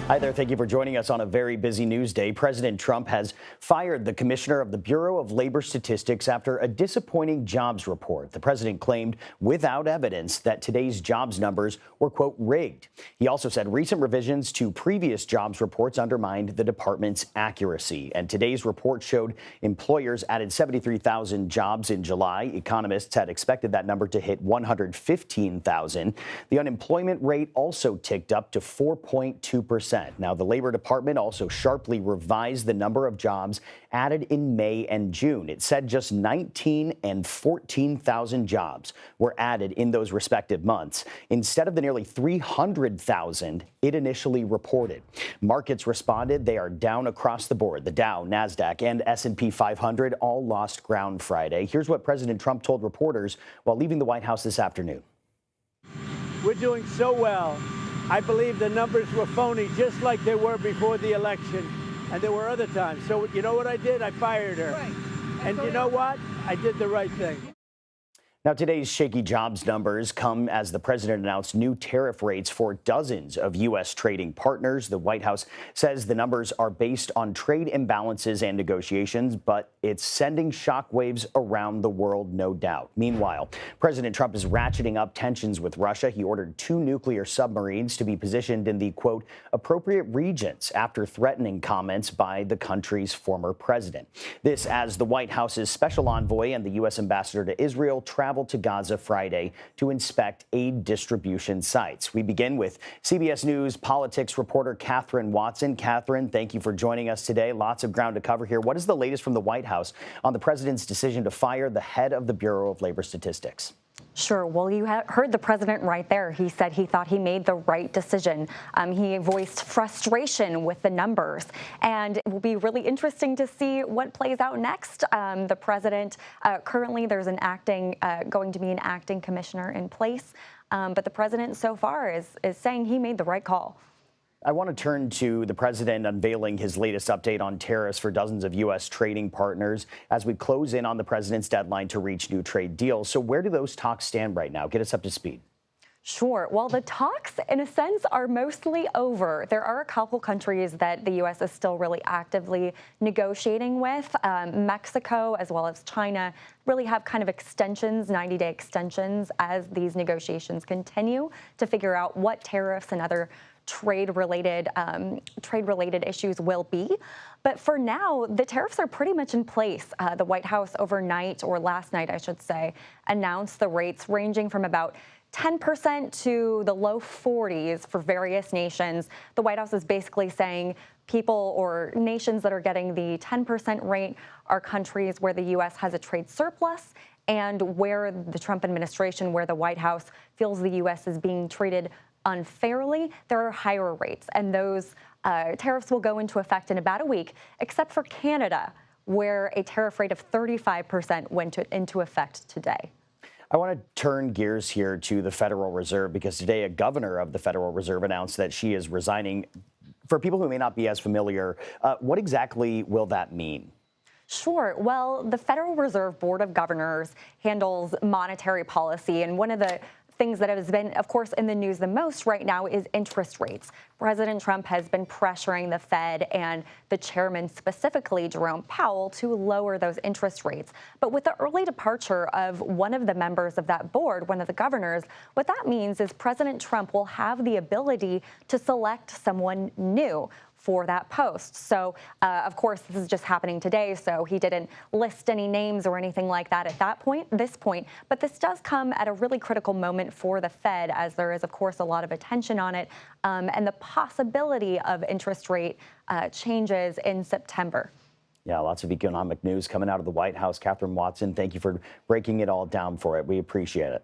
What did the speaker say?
Hi there. Thank you for joining us on a very busy news day. President Trump has fired the commissioner of the Bureau of Labor Statistics after a disappointing jobs report. The president claimed without evidence that today's jobs numbers were, quote, rigged. He also said recent revisions to previous jobs reports undermined the department's accuracy. And today's report showed employers added 73,000 jobs in July. Economists had expected that number to hit 115,000. The unemployment rate also ticked up to 4.2%. Now, the Labor Department also sharply revised the number of jobs added in May and June. It said just 19 and 14,000 jobs were added in those respective months, instead of the nearly 300,000 it initially reported. Markets responded. They are down across the board. The Dow, NASDAQ, and S&P 500 all lost ground Friday. Here's what President Trump told reporters while leaving the White House this afternoon. We're doing so well. I believe the numbers were phony, just like they were before the election, and there were other times. So you know what I did? I fired her. Right. And you know what? I did the right thing. Now, today's shaky jobs numbers come as the president announced new tariff rates for dozens of U.S. trading partners. The White House says the numbers are based on trade imbalances and negotiations, but it's sending shockwaves around the world, no doubt. Meanwhile, President Trump is ratcheting up tensions with Russia. He ordered 2 nuclear submarines to be positioned in the, quote, appropriate regions after threatening comments by the country's former president. This as the White House's special envoy and the U.S. ambassador to Israel traveled to Gaza Friday to inspect aid distribution sites. We begin with CBS News politics reporter Kathryn Watson. Kathryn, thank you for joining us today. Lots of ground to cover here. What is the latest from the White House on the president's decision to fire the head of the Bureau of Labor Statistics? Sure. Well, you heard the president right there. He said he thought he made the right decision. He voiced frustration with the numbers, and it will be really interesting to see what plays out next. The president, currently there's going to be an acting commissioner in place, but the president so far is saying he made the right call. I want to turn to the president unveiling his latest update on tariffs for dozens of U.S. trading partners as we close in on the president's deadline to reach new trade deals. So where do those talks stand right now? Get us up to speed. Sure. Well, the talks, in a sense, are mostly over. There are a couple countries that the U.S. is still really actively negotiating with. Mexico, as well as China, really have kind of extensions, 90-day extensions, as these negotiations continue to figure out what tariffs and other trade-related issues will be. But for now, the tariffs are pretty much in place. The White House overnight, or last night, I should say, announced the rates ranging from about 10% to the low 40s for various nations. The White House is basically saying people or nations that are getting the 10% rate are countries where the U.S. has a trade surplus, and where the Trump administration, where the White House feels the U.S. is being treated unfairly, there are higher rates. And those tariffs will go into effect in about a week, except for Canada, where a tariff rate of 35% went into effect today. I want to turn gears here to the Federal Reserve, because today a governor of the Federal Reserve announced that she is resigning. For people who may not be as familiar, what exactly will that mean? Sure. Well, the Federal Reserve Board of Governors handles monetary policy, and one of the things that has been, of course, in the news the most right now is interest rates. President Trump has been pressuring the Fed and the chairman, specifically Jerome Powell, to lower those interest rates. But with the early departure of one of the members of that board, one of the governors, what that means is President Trump will have the ability to select someone new for that post. So, of course, this is just happening today, so he didn't list any names or anything like that at this point. But this does come at a really critical moment for the Fed, as there is, of course, a lot of attention on it, and the possibility of interest rate changes in September. Yeah, lots of economic news coming out of the White House. Kathryn Watson, thank you for breaking it all down for it. We appreciate it.